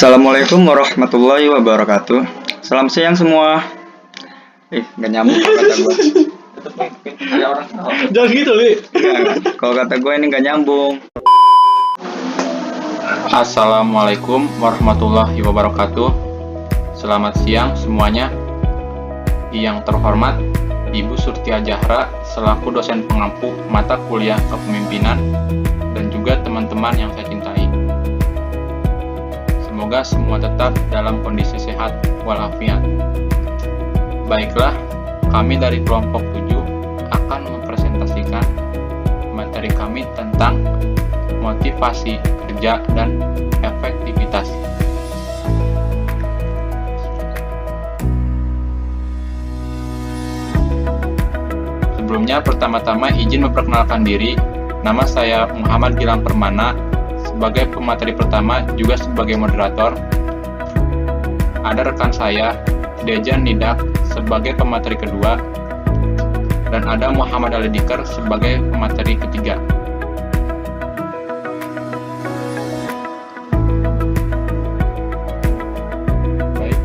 Assalamualaikum warahmatullahi wabarakatuh. Selamat siang semua. Gak nyambung kalau kata gue. Ada orang tahu. Jangan gitu, Li. Kalau kata gue ini gak nyambung. Assalamualaikum warahmatullahi wabarakatuh. Selamat siang semuanya. Yang terhormat Ibu Surtia Jahra selaku dosen pengampu mata kuliah kepemimpinan dan juga teman-teman yang saya cintai. Semoga semua tetap dalam kondisi sehat walafiat. Baiklah, kami dari kelompok 7 akan mempresentasikan materi kami tentang motivasi kerja dan efektivitas. Sebelumnya, pertama-tama izin memperkenalkan diri. Nama saya Muhammad Gilang Permana, sebagai pemateri pertama juga sebagai moderator. Ada rekan saya, Dejan Nidak, sebagai pemateri kedua, dan ada Muhammad Ali Diker sebagai pemateri ketiga. Baik,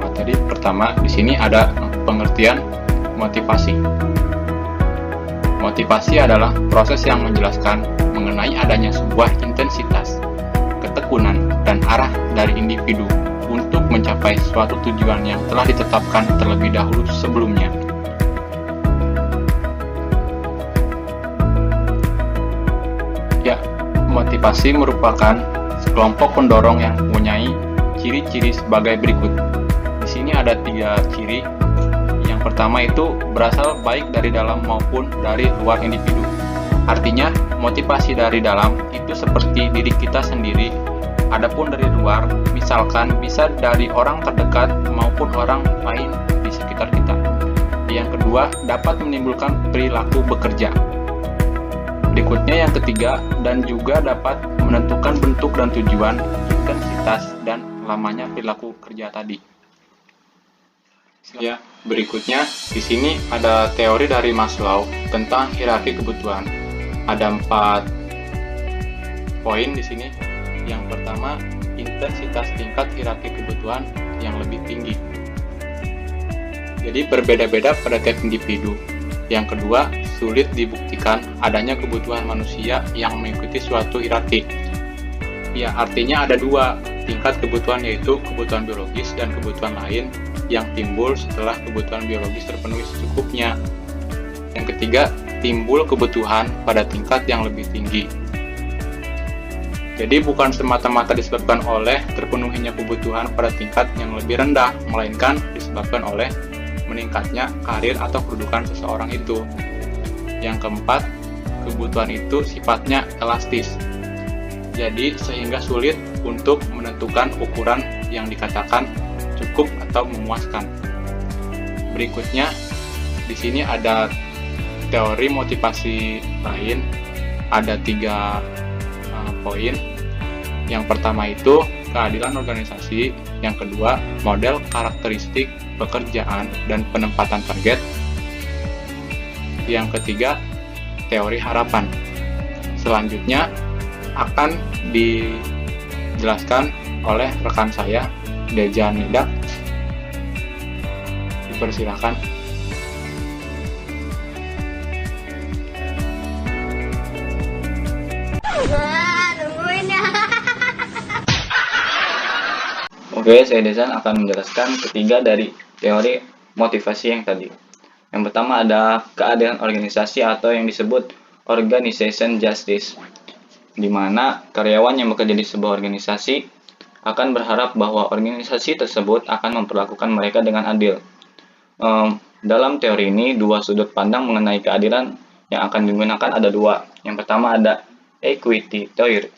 materi pertama di sini ada pengertian motivasi. Motivasi adalah proses yang menjelaskan mengenai adanya sebuah intensitas, ketekunan, dan arah dari individu untuk mencapai suatu tujuan yang telah ditetapkan terlebih dahulu sebelumnya. Ya, motivasi merupakan sekelompok pendorong yang mempunyai ciri-ciri sebagai berikut. Di sini ada 3 ciri. Yang pertama itu berasal baik dari dalam maupun dari luar individu. Artinya, motivasi dari dalam itu seperti diri kita sendiri. Adapun dari luar, misalkan bisa dari orang terdekat maupun orang lain di sekitar kita. Yang kedua, dapat menimbulkan perilaku bekerja. Berikutnya yang ketiga, dan juga dapat menentukan bentuk dan tujuan, intensitas, dan lamanya perilaku kerja tadi. Ya, berikutnya di sini ada teori dari Maslow tentang hierarki kebutuhan. Ada 4 poin di sini. Yang pertama, intensitas tingkat hierarki kebutuhan yang lebih tinggi. Jadi berbeda-beda pada tiap individu. Yang kedua, sulit dibuktikan adanya kebutuhan manusia yang mengikuti suatu hierarki. Ya, artinya ada 2 tingkat kebutuhan, yaitu kebutuhan biologis dan kebutuhan lain yang timbul setelah kebutuhan biologis terpenuhi secukupnya. Yang ketiga, timbul kebutuhan pada tingkat yang lebih tinggi. Jadi bukan semata-mata disebabkan oleh terpenuhinya kebutuhan pada tingkat yang lebih rendah, melainkan disebabkan oleh meningkatnya karir atau kedudukan seseorang itu. Yang keempat, kebutuhan itu sifatnya elastis. Jadi sehingga sulit untuk menentukan ukuran yang dikatakan cukup atau memuaskan. Berikutnya, di sini ada teori motivasi lain, ada 3 poin. Yang pertama itu keadilan organisasi, yang kedua model karakteristik pekerjaan dan penempatan target, yang ketiga teori harapan. Selanjutnya akan dijelaskan oleh rekan saya, Dejan Nidak. Dipersilakan. Oke, saya Dejan akan menjelaskan ketiga dari teori motivasi yang tadi. Yang pertama ada keadilan organisasi atau yang disebut organization justice, di mana karyawan yang bekerja di sebuah organisasi akan berharap bahwa organisasi tersebut akan memperlakukan mereka dengan adil. Dalam teori ini, 2 sudut pandang mengenai keadilan yang akan digunakan ada 2. Yang pertama ada equity teori.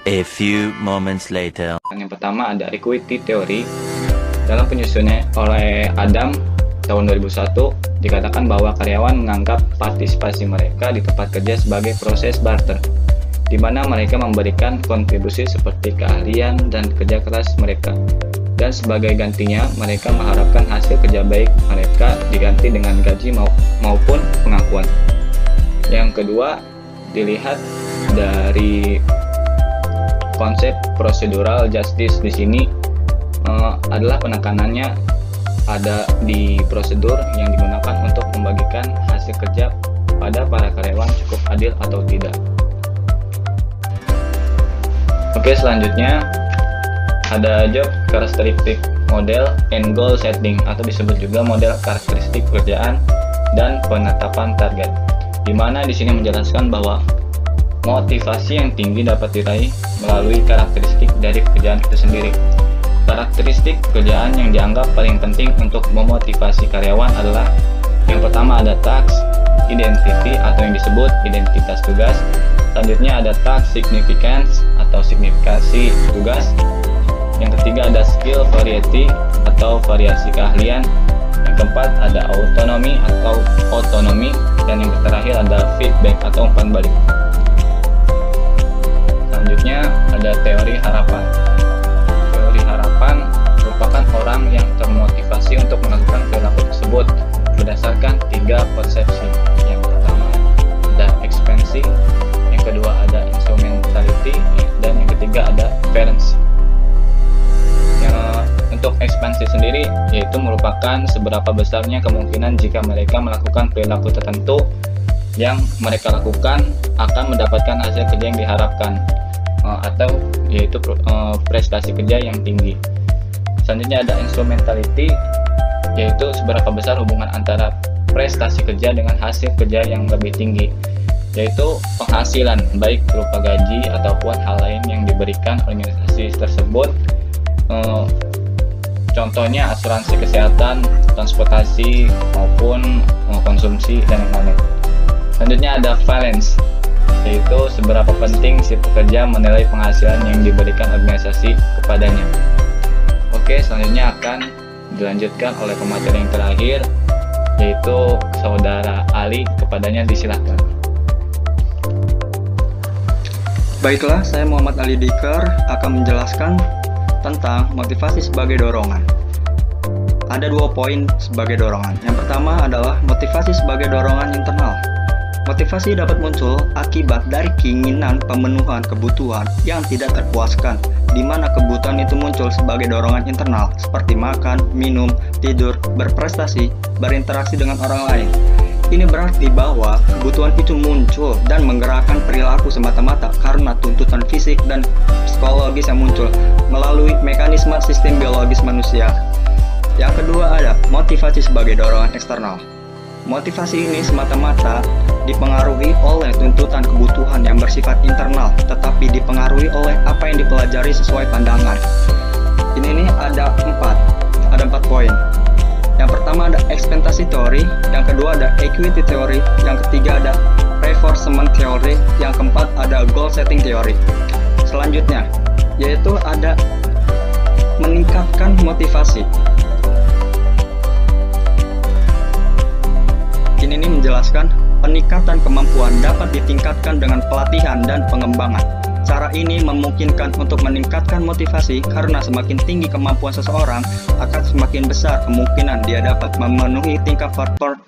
A few moments later. Yang pertama ada equity teori. Dalam penyusunnya oleh Adam tahun 2001, dikatakan bahwa karyawan menganggap partisipasi mereka di tempat kerja sebagai proses barter, di mana mereka memberikan kontribusi seperti keahlian dan kerja keras mereka. dan sebagai gantinya mereka mengharapkan hasil kerja baik mereka diganti dengan gaji maupun pengakuan. Yang kedua, dilihat dari konsep procedural justice. Di sini adalah penekanannya ada di prosedur yang digunakan untuk membagikan hasil kerja pada para karyawan cukup adil atau tidak. Oke, selanjutnya ada job characteristic model and goal setting, atau disebut juga model karakteristik pekerjaan dan penetapan target, di mana di sini menjelaskan bahwa motivasi yang tinggi dapat diraih melalui karakteristik dari pekerjaan itu sendiri. Karakteristik pekerjaan yang dianggap paling penting untuk memotivasi karyawan adalah yang pertama ada task identity atau yang disebut identitas tugas. Selanjutnya ada task significance atau signifikasi tugas. Yang ketiga ada skill variety atau variasi keahlian. Yang keempat ada autonomy atau otonomi, dan yang terakhir ada feedback atau umpan balik. Selanjutnya ada teori harapan. Teori harapan merupakan orang yang termotivasi untuk melakukan perilaku tersebut berdasarkan 3 persepsi. Yang pertama ada expansi, yang kedua ada instrumentality, dan yang ketiga ada afferency. Untuk ekspansi sendiri yaitu merupakan seberapa besarnya kemungkinan jika mereka melakukan perilaku tertentu yang mereka lakukan akan mendapatkan hasil kerja yang diharapkan, atau yaitu prestasi kerja yang tinggi. Selanjutnya ada instrumentality, yaitu seberapa besar hubungan antara prestasi kerja dengan hasil kerja yang lebih tinggi, yaitu penghasilan baik berupa gaji ataupun hal lain yang diberikan organisasi tersebut. Contohnya asuransi kesehatan, transportasi, maupun konsumsi dan lain-lain. Selanjutnya ada valence, yaitu seberapa penting si pekerja menilai penghasilan yang diberikan organisasi kepadanya. Oke, selanjutnya akan dilanjutkan oleh pemateri yang terakhir, yaitu saudara Ali. Kepadanya disilahkan. Baiklah, saya Muhammad Ali Diker akan menjelaskan tentang motivasi sebagai dorongan. Ada 2 poin sebagai dorongan. Yang pertama adalah motivasi sebagai dorongan internal. Motivasi dapat muncul akibat dari keinginan pemenuhan kebutuhan yang tidak terpuaskan, di mana kebutuhan itu muncul sebagai dorongan internal, seperti makan, minum, tidur, berprestasi, berinteraksi dengan orang lain. Ini berarti bahwa kebutuhan itu muncul dan menggerakkan perilaku semata-mata karena tuntutan fisik dan psikologis yang muncul melalui mekanisme sistem biologis manusia. Yang kedua ada motivasi sebagai dorongan eksternal. Motivasi ini semata-mata dipengaruhi oleh tuntutan kebutuhan yang bersifat internal, tetapi dipengaruhi oleh apa yang dipelajari sesuai pandangan. Ini ada 4 poin. Yang pertama ada ekspektasi teori, yang kedua ada equity teori, yang ketiga ada reinforcement teori, yang keempat ada goal setting teori. Selanjutnya yaitu ada meningkatkan motivasi. Ini menjelaskan peningkatan kemampuan dapat ditingkatkan dengan pelatihan dan pengembangan. Cara ini memungkinkan untuk meningkatkan motivasi karena semakin tinggi kemampuan seseorang, akan semakin besar kemungkinan dia dapat memenuhi tingkat faktor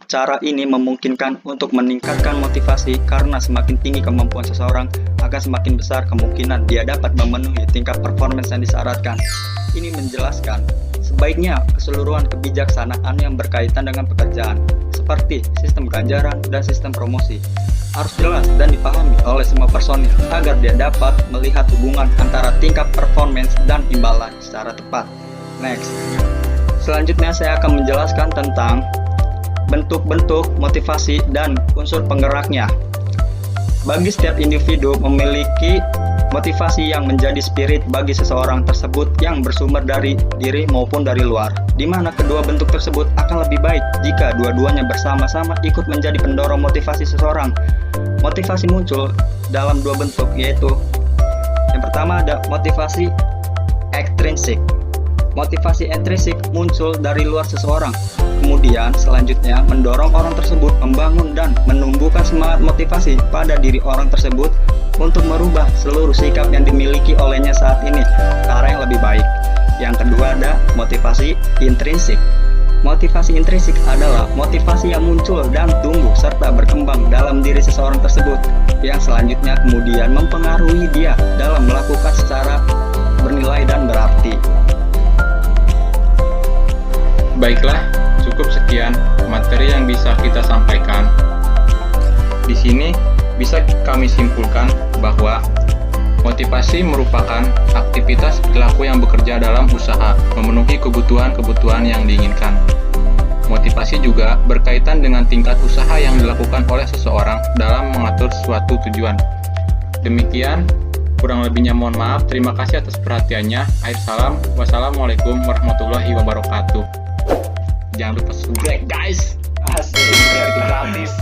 Cara ini memungkinkan untuk meningkatkan motivasi karena semakin tinggi kemampuan seseorang, akan semakin besar kemungkinan dia dapat memenuhi tingkat performance yang disyaratkan. Ini menjelaskan sebaiknya keseluruhan kebijaksanaan yang berkaitan dengan pekerjaan, seperti sistem ganjaran dan sistem promosi, harus jelas dan dipahami oleh semua personil agar dia dapat melihat hubungan antara tingkat performance dan imbalan secara tepat. Next. Selanjutnya saya akan menjelaskan tentang bentuk-bentuk motivasi dan unsur penggeraknya. Bagi setiap individu memiliki motivasi yang menjadi spirit bagi seseorang tersebut yang bersumber dari diri maupun dari luar, di mana kedua bentuk tersebut akan lebih baik jika dua-duanya bersama-sama ikut menjadi pendorong motivasi seseorang. Motivasi muncul dalam 2 bentuk, yaitu yang pertama ada motivasi ekstrinsik. motivasi intrinsik muncul dari luar seseorang. Kemudian selanjutnya mendorong orang tersebut membangun dan menumbuhkan semangat motivasi pada diri orang tersebut untuk merubah seluruh sikap yang dimiliki olehnya saat ini ke arah yang lebih baik. Yang kedua ada motivasi intrinsik. Motivasi intrinsik adalah motivasi yang muncul dan tumbuh serta berkembang dalam diri seseorang tersebut yang selanjutnya kemudian mempengaruhi dia dalam melakukan secara bernilai dan berarti. Baiklah, cukup sekian materi yang bisa kita sampaikan. Di sini bisa kami simpulkan bahwa motivasi merupakan aktivitas perilaku yang bekerja dalam usaha memenuhi kebutuhan-kebutuhan yang diinginkan. Motivasi juga berkaitan dengan tingkat usaha yang dilakukan oleh seseorang dalam mengatur suatu tujuan. Demikian, kurang lebihnya mohon maaf. Terima kasih atas perhatiannya. Akhir salam. Wassalamualaikum warahmatullahi wabarakatuh. Jangan lupa subscribe guys. Asik, itu gratis.